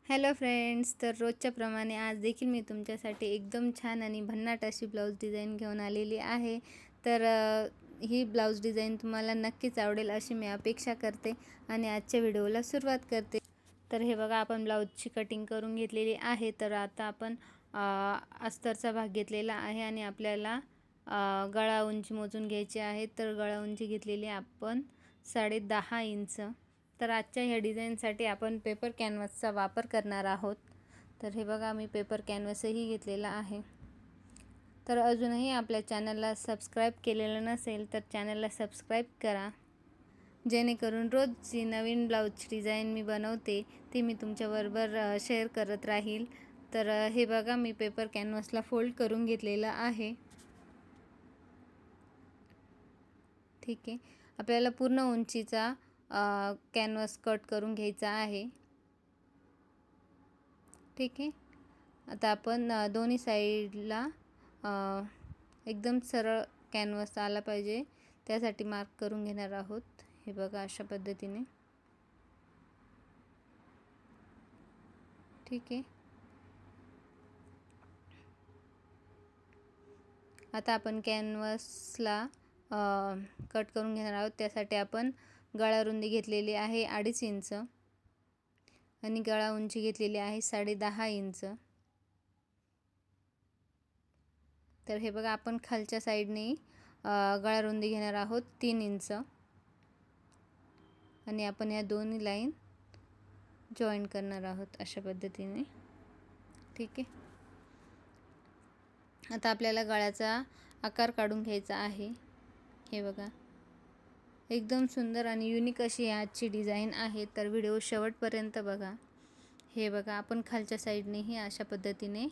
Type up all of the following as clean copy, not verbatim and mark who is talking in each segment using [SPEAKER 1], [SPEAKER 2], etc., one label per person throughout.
[SPEAKER 1] Hello friends, तर रोजच्या प्रमाणे आज देखील मी तुमच्यासाठी एकदम छान आणि भन्नाट अशी ब्लाऊज डिझाईन घेऊन आलेली आहे. तर ही ब्लाऊज डिझाईन तुम्हाला नक्कीच आवडेल अशी मी अपेक्षा करते आणि आजच्या व्हिडिओला सुरुवात करते. तर हे बघा, आपण ब्लाऊजची कटिंग करून घेतलेली आहे. तर आता आपण अस्तरचा भाग घेतलेला आहे आणि आपल्याला गळा उंची मोजून घ्यायची आहे. तर गळा उंची घेतलेली आपण 10.5 इंच. तर आजच्या ह्या डिझाईनसाठी आपण पेपर कॅनव्हासचा वापर करणार आहोत. तर हे बघा, मी पेपर कॅनव्हासही घेतलेला आहे. तर अजूनही आपल्या चॅनलला सबस्क्राईब केलेलं नसेल तर चॅनलला सबस्क्राईब करा, जेणेकरून रोज जी नवीन ब्लाऊजची डिझाईन मी बनवते ती मी तुमच्याबरोबर शेअर करत राहील. तर हे बघा, मी पेपर कॅनव्हासला फोल्ड करून घेतलेलं आहे. ठीक आहे, आपल्याला पूर्ण उंचीचा कॅनव्हास कट करून घ्यायचा आहे. ठीक आहे, आता आपण दोन्ही साईडला एकदम सरळ कॅनव्हास आला पाहिजे त्यासाठी मार्क करून घेणार आहोत. हे बघा, अशा पद्धतीने. ठीक आहे, आता आपण कॅनव्हासला कट करून घेणार आहोत. त्यासाठी आपण गळा रुंदी घेतलेली आहे 2.5 इंच आणि गळा उंची घेतलेली आहे 10.5 इंच. तर हे बघा, आपण खालच्या साईडने गळा रुंदी घेणार आहोत 3 इंच आणि आपण या दोन्ही लाईन जॉईन करणार आहोत अशा पद्धतीने. ठीक आहे, आता आपल्याला गळ्याचा आकार काढून घ्यायचा आहे. हे बघा, एकदम सुंदर आणि युनिक अशी आजची डिझाईन आहे. तर व्हिडिओ शेवटपर्यंत बघा. हे बघा, आपण खालच्या साईडनेही अशा पद्धतीने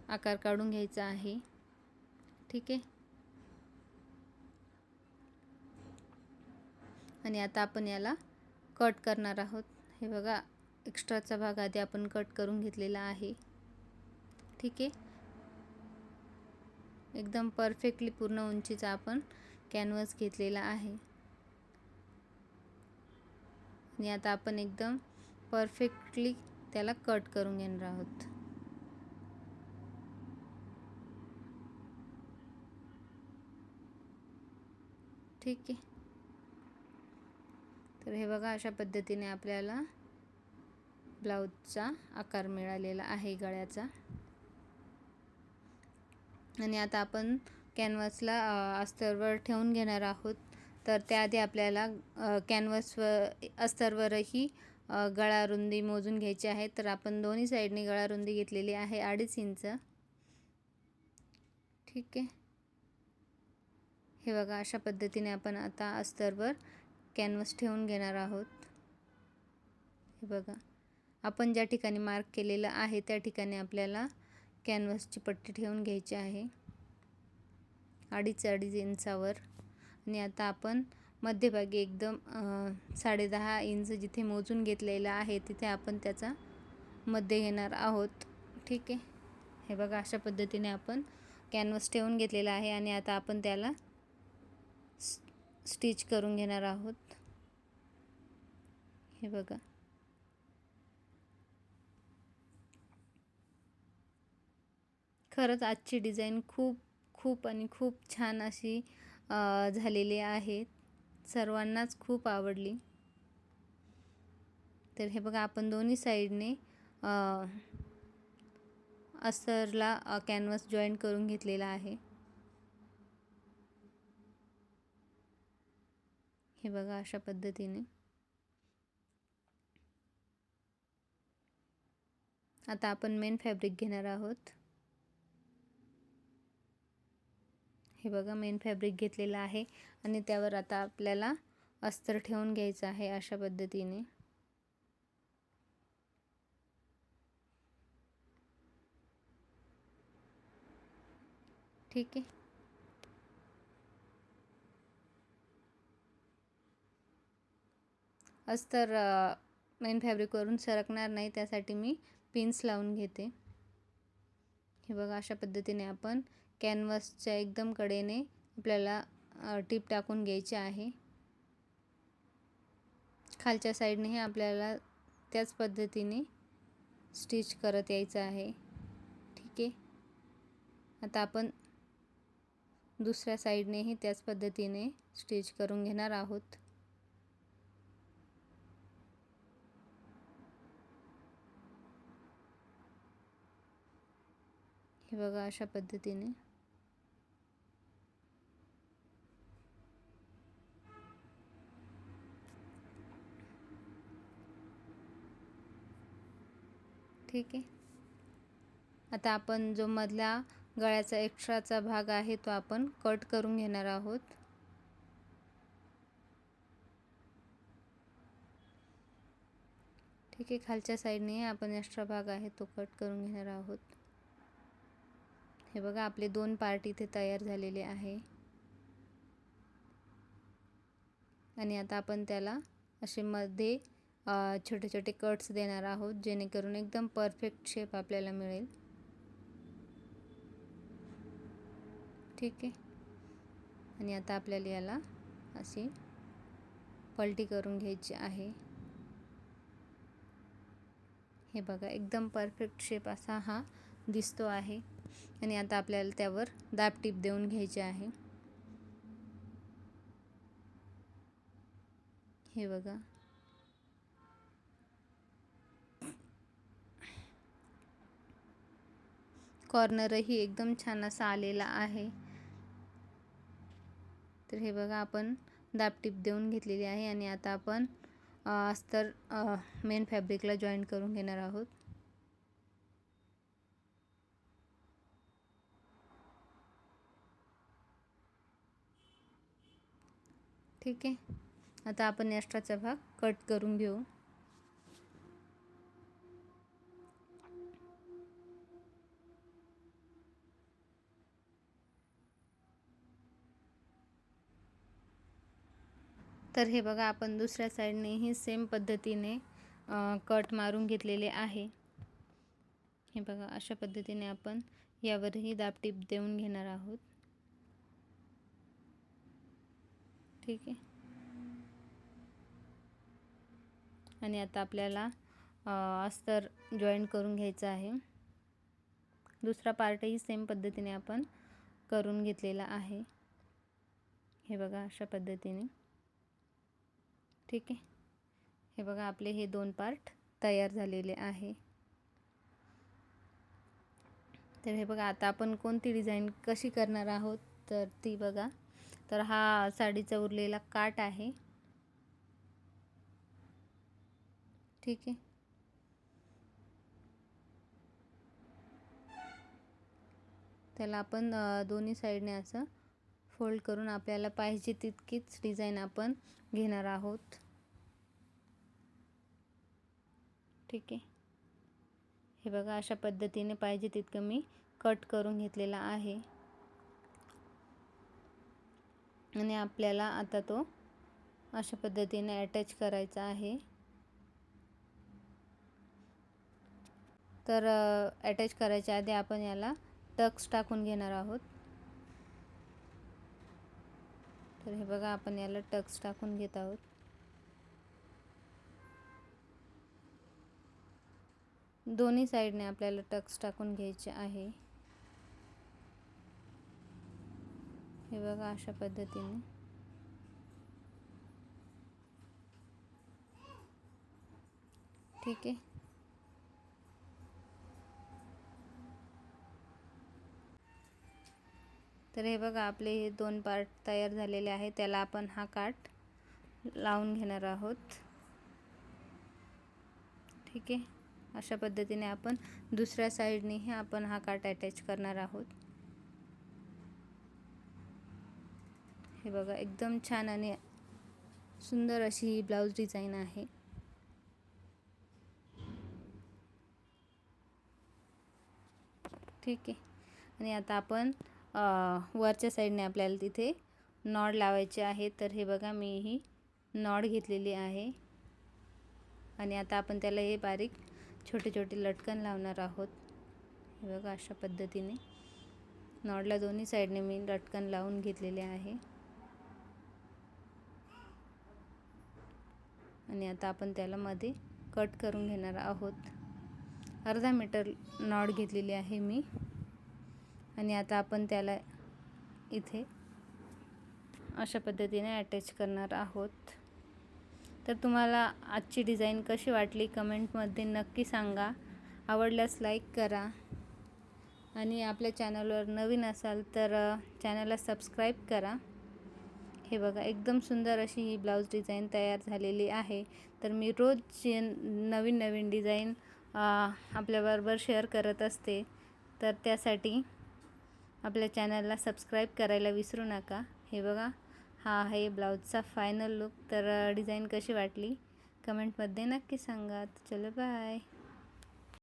[SPEAKER 1] आकार काढून घ्यायचा आहे. ठीक आहे, आणि आता आपण याला कट करणार आहोत. हे बघा, एक्स्ट्राचा भाग आधी आपण कट करून घेतलेला आहे. ठीक आहे, एकदम परफेक्टली पूर्ण उंचीचा आपण कॅनव्हास घेतलेला आहे आणि आता आपण एकदम परफेक्टली त्याला कट करून घेणार आहोत. ठीक आहे, तर हे बघा, अशा पद्धतीने आपल्याला ब्लाऊजचा आकार मिळालेला आहे गळ्याचा. आणि आता आपण कॅनव्हासला अस्तरवर ठेवून घेणार आहोत. तर त्याआधी आपल्याला अस्तरवरही गळा रुंदी मोजून घ्यायची आहे. तर आपण दोन्ही साईडने गळा रुंदी घेतलेली आहे 2.5 इंच. ठीक आहे, हे बघा, अशा पद्धतीने आपण आता अस्तरवर कॅनव्हास ठेवून घेणार आहोत. हे बघा, आपण ज्या ठिकाणी मार्क केलेलं आहे त्या ठिकाणी आपल्याला कॅनव्हासची पट्टी ठेवून घ्यायची आहे 2.5 इंचावर. आणि आता आपण मध्यभागी एकदम 10.5 इंच जिथे मोजून घेतलेलं आहे तिथे आपण त्याचा मध्य घेणार आहोत. ठीक आहे, हे बघा, अशा पद्धतीने आपण कॅनव्हास ठेवून घेतलेला आहे आणि आता आपण त्याला स्टिच करून घेणार आहोत. हे बघा, खरंच आजची डिझाईन खूप आणि खूप छान अशी झालेली आहे. सर्वांनाच खूप आवडली. तर हे बघा, आपण दोन्ही साईडने अस्तरला कॅनव्हास जॉईन करून घेतलेला आहे. हे बघा, अशा पद्धतीने. आता आपण मेन फॅब्रिक घेणार आहोत. हे बघा, मेन फॅब्रिक घेतलेलं आहे आणि त्यावर आता आपल्याला अस्तर ठेवून घ्यायचं आहे अशा पद्धतीने. ठीक आहे, अस्तर मेन फॅब्रिकवरून सरकणार नाही त्यासाठी मी पिन्स लावून घेते. हे बघा, अशा पद्धतीने आपण कॅनव्हासच्या एकदम कडेने आपल्याला टीप टाकून घ्यायची आहे. खालच्या साईडनेही आपल्याला त्याच पद्धतीने स्टिच करत यायचं आहे. ठीक आहे. आता आपण दुसऱ्या साईडनेही त्याच पद्धतीने स्टिच करून घेणार आहोत. हे बघा अशा पद्धतीने. ठीक आहे. आता आपण जो मधल्या गळ्याचा एक्स्ट्राचा भाग आहे तो आपण कट करून घेणार आहोत. ठीक आहे. खालच्या साईडने आपण एक्स्ट्रा भाग आहे तो कट करून घेणार आहोत. हे बघा आपले 2 पार्ट इथे तयार झालेले आहे. आणि आता आपण त्याला असे मध्ये छोटे छोटे कट्स देणार आहोत, जेणेकरून एकदम परफेक्ट शेप आपल्याला मिळेल. ठीक आहे. आणि आता आपल्याला याला अशी पलटी करून घ्यायची आहे. हे बघा एकदम परफेक्ट शेप असा हा दिसतो आहे. आणि आता आपल्याला त्यावर दाब टीप देऊन घ्यायची आहे. हे बघा. कॉर्नरही एकदम छान असा आलेला आहे. तर हे बघा आपण दाब टीप देऊन घेतलेली आहे. आणि आता आपण अस्तर मेन फॅब्रिकला जॉईंट करून घेणार आहोत. ठीक आहे. आता आपण एक्स्ट्राचा भाग कट करून घेऊ. तर हे बघा आपण दुसऱ्या साईडनेही सेम पद्धतीने कट मारून घेतलेले आहे. हे बघा अशा पद्धतीने आपण यावरही दाब टीप देऊन घेणार आहोत. ठीक आहे. आणि आता आपल्याला अस्तर जॉईंट करून घ्यायचं आहे. दुसरा पार्टही सेम पद्धतीने आपण करून घेतलेला आहे. हे बघा अशा पद्धतीने. ठीक आहे. हे बघा आपले हे 2 पार्ट तयार झालेले आहे. तर हे बघा आता आपण कोणती डिझाईन कशी करणार आहोत तर ती बघा. तर हा साडीचा उरलेला काठ आहे. ठीक आहे. त्याला आपण दोन्ही साईडने असं फोल्ड करून आपल्याला पाहिजे तितकीच डिझाईन आपण घेणार आहोत. ठीक आहे. हे बघा अशा पद्धतीने पाहिजे तितकं मी कट करून घेतलेला आहे. आणि आपल्याला आता तो अशा पद्धतीने अटॅच करायचा आहे. तर अटॅच करायच्या आधी आपण याला टक्स टाकून घेणार आहोत. तर हे बघा आपण याला टक्स टाकून घेत आहोत. दोन्ही साईडने आपल्याला टक्स टाकून घ्यायचे आहे. हे बघा अशा पद्धतीने. ठीक आहे. तर हे बघा आपले हे 2 पार्ट तयार झालेले आहे. त्याला आपण हा काठ लावून घेणार आहोत. ठीक आहे. अशा पद्धतीने आपण दुसऱ्या साईडनेही आपण हा काठ अटॅच करणार आहोत. हे बघा एकदम छान आणि सुंदर अशी ही ब्लाऊज डिझाईन आहे. ठीक आहे. आणि आता आपण वरच्या साईडने आपल्याला तिथे नॉड लावायचे आहे. तर हे बघा मी ही नॉड घेतलेली आहे. आणि आता आपण त्याला हे बारीक छोटे छोटे लटकन लावणार आहोत. हे बघा अशा पद्धतीने नॉडला दोन्ही साईडने मी लटकन लावून घेतलेले आहे. आणि आता आपण त्याला मध्ये कट करून घेणार आहोत. अर्धा मीटर नॉट घेतलेली आहे मी आणि आता आपण त्याला इथे अशा पद्धतीने अटॅच करणार आहोत. तर तुम्हाला आजची डिझाईन कशी वाटली कमेंटमध्ये नक्की सांगा. आवडल्यास लाईक करा आणि आपल्या चॅनलवर नवीन असाल तर चॅनलला सबस्क्राईब करा. हे बघा एकदम सुंदर अशी ही ब्लाऊज डिझाईन तयार झालेली आहे. तर मी रोज नवीन नवीन डिझाईन आपल्याबरोबर शेअर करत असते. तर त्यासाठी आपल्या चॅनलला सबस्क्राईब करायला विसरू नका. हे बघा हा आहे ब्लाऊजचा फायनल लुक. तर डिझाईन कशी वाटली कमेंटमध्ये नक्की सांगा. चलो बाय.